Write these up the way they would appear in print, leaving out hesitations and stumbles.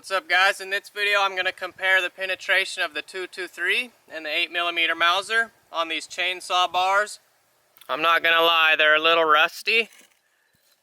What's up guys, in this video I'm going to compare the penetration of the 223 and the 8mm Mauser on these chainsaw bars. I'm not going to lie, they're a little rusty,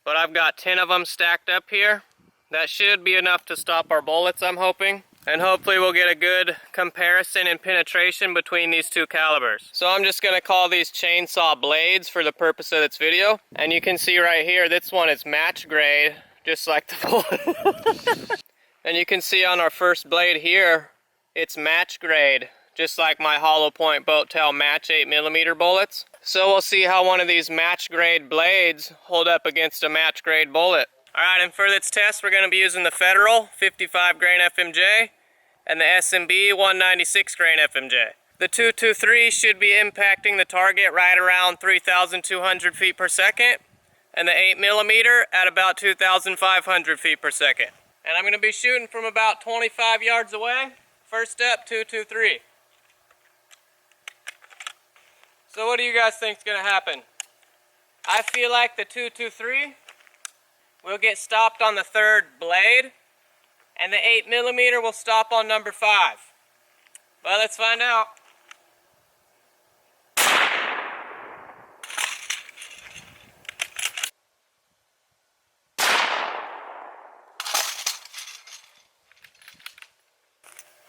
but I've got 10 of them stacked up here. That should be enough to stop our bullets, I'm hoping. And hopefully we'll get a good comparison in penetration between these two calibers. So I'm just going to call these chainsaw blades for the purpose of this video. And you can see right here, this one is match grade, just like the bullet. And you can see on our first blade here, it's match grade, just like my hollow point boat tail match 8mm bullets. So we'll see how one of these match grade blades hold up against a match grade bullet. Alright, and for this test we're going to be using the Federal 55 grain FMJ and the S&B 196 grain FMJ. The 223 should be impacting the target right around 3,200 feet per second, and the 8mm at about 2,500 feet per second. And I'm going to be shooting from about 25 yards away. First step, 223. So what do you guys think is going to happen? I feel like the 223 will get stopped on the third blade, and the 8mm will stop on number 5. Well, let's find out.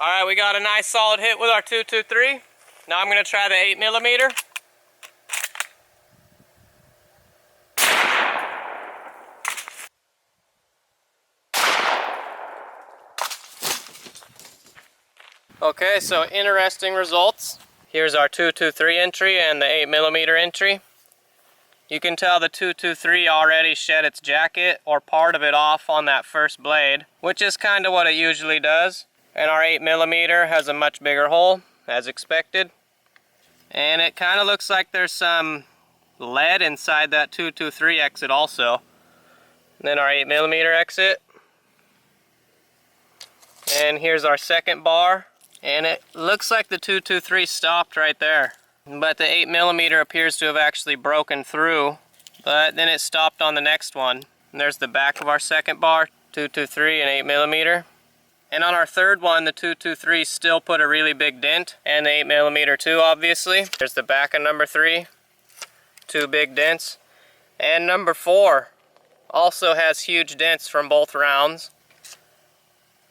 Alright, we got a nice solid hit with our 223. Now I'm going to try the 8mm. Okay, so interesting results. Here's our 223 entry and the 8mm entry. You can tell the 223 already shed its jacket or part of it off on that first blade, which is kind of what it usually does. And our 8mm has a much bigger hole, as expected. And it kind of looks like there's some lead inside that 223 exit also. And then our 8mm exit. And here's our second bar. And it looks like the 223 stopped right there. But the 8mm appears to have actually broken through. But then it stopped on the next one. And there's the back of our second bar, 223 and 8mm. And on our third one, the 223 still put a really big dent, and the 8mm too, obviously. There's the back of number 3, 2 big dents. And number 4 also has huge dents from both rounds.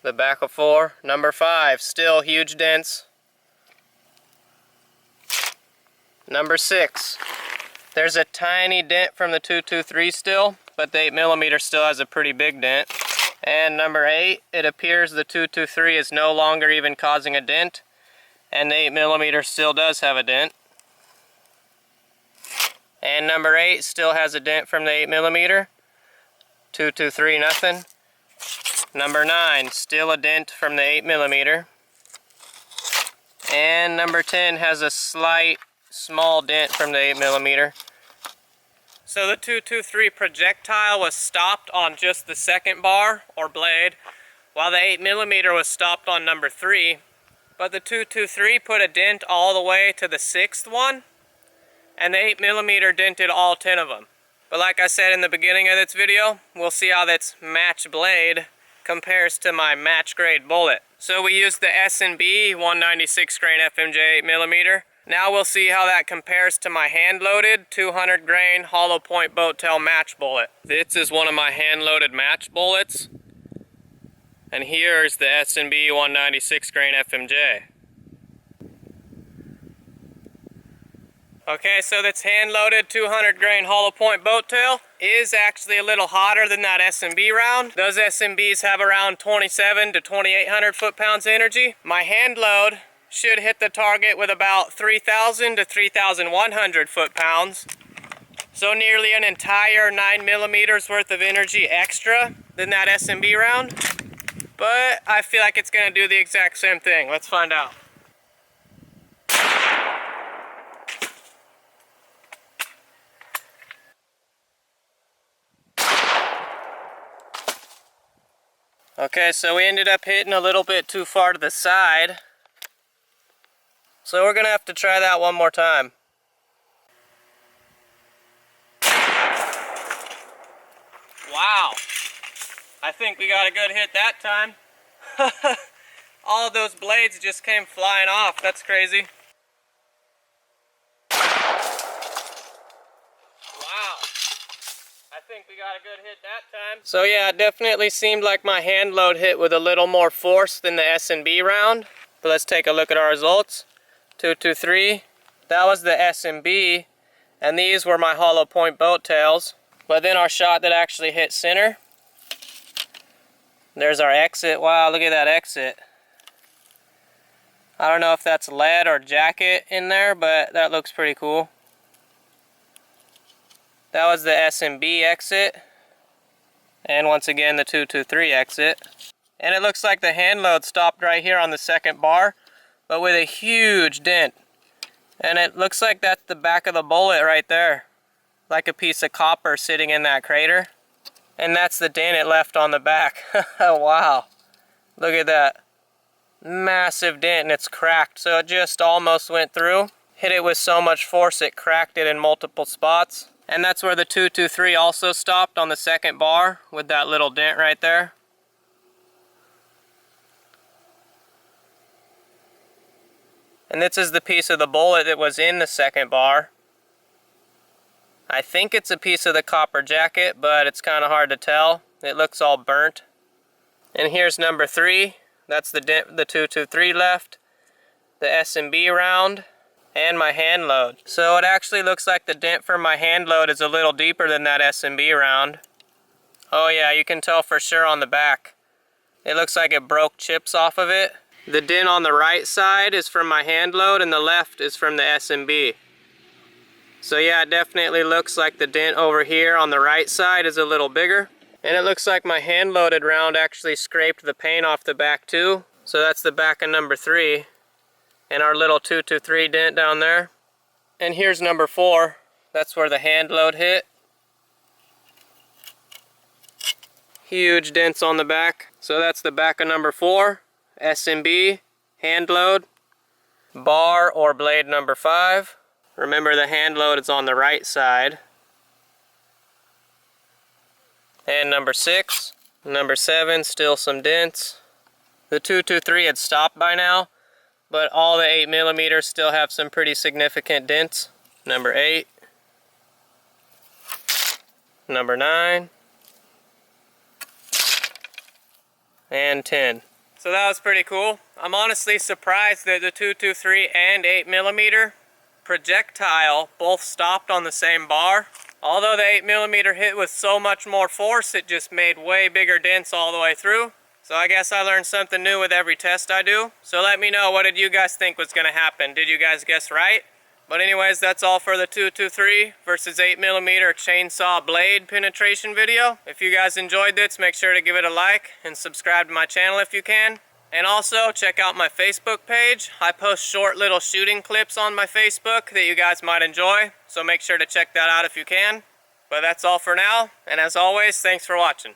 The back of 4. Number 5, still huge dents. Number 6, there's a tiny dent from the 223 still, but the 8mm still has a pretty big dent. And number 8, it appears the 223 is no longer even causing a dent, and the 8mm still does have a dent. And number 8 still has a dent from the 8mm. 223 nothing. Number 9, still a dent from the 8mm. And number 10 has a slight small dent from the 8mm. So the 223 projectile was stopped on just the second bar, or blade, while the 8mm was stopped on number 3. But the 223 put a dent all the way to the 6th one, and the 8mm dented all 10 of them. But like I said in the beginning of this video, we'll see how this match blade compares to my match grade bullet. So we used the S&B 196 grain FMJ 8mm. Now we'll see how that compares to my hand-loaded 200 grain hollow point boat tail match bullet. This is one of my hand-loaded match bullets. And here's the S&B 196 grain FMJ. Okay, so this hand-loaded 200 grain hollow point boat tail is actually a little hotter than that S&B round. Those S&Bs have around 27 to 2800 foot-pounds of energy. My hand load should hit the target with about 3,000 to 3,100 foot-pounds. So nearly an entire 9mm worth of energy extra than that S&B round. But I feel like it's going to do the exact same thing. Let's find out. Okay, so we ended up hitting a little bit too far to the side. So we're going to have to try that one more time. Wow. I think we got a good hit that time. All of those blades just came flying off. That's crazy. Wow. I think we got a good hit that time. So yeah, it definitely seemed like my hand load hit with a little more force than the S&B round. But let's take a look at our results. 223. That was the S&B, and these were my hollow point boat tails. But then our shot that actually hit center. There's our exit. Wow, look at that exit. I don't know if that's lead or jacket in there, but that looks pretty cool. That was the S&B exit. And once again, the 223 exit. And it looks like the hand load stopped right here on the second bar, but with a huge dent. And it looks like that's the back of the bullet right there. Like a piece of copper sitting in that crater. And that's the dent it left on the back. Wow. Look at that. Massive dent, and it's cracked. So it just almost went through. Hit it with so much force it cracked it in multiple spots. And that's where the 223 also stopped, on the second bar with that little dent right there. And this is the piece of the bullet that was in the second bar. I think it's a piece of the copper jacket, but it's kind of hard to tell. It looks all burnt. And here's number 3. That's the dent the 223 left. The S&B round. And my hand load. So it actually looks like the dent for my hand load is a little deeper than that S&B round. Oh yeah, you can tell for sure on the back. It looks like it broke chips off of it. The dent on the right side is from my hand load, and the left is from the S&B. So yeah, it definitely looks like the dent over here on the right side is a little bigger. And it looks like my hand loaded round actually scraped the paint off the back too. So that's the back of number 3. And our little 223 dent down there. And here's number 4. That's where the hand load hit. Huge dents on the back. So that's the back of number 4. S&B, hand load, bar or blade number 5. Remember, the hand load is on the right side. And number 6. Number 7, still some dents. The 223 had stopped by now, but all the 8mm still have some pretty significant dents. Number 8. Number 9. And 10. So that was pretty cool. I'm honestly surprised that the 223 and 8mm projectile both stopped on the same bar. Although the 8mm hit with so much more force, it just made way bigger dents all the way through. So I guess I learned something new with every test I do. So let me know, what did you guys think was going to happen? Did you guys guess right? But anyways, that's all for the 223 versus 8mm chainsaw blade penetration video. If you guys enjoyed this, make sure to give it a like and subscribe to my channel if you can. And also, check out my Facebook page. I post short little shooting clips on my Facebook that you guys might enjoy. So make sure to check that out if you can. But that's all for now. And as always, thanks for watching.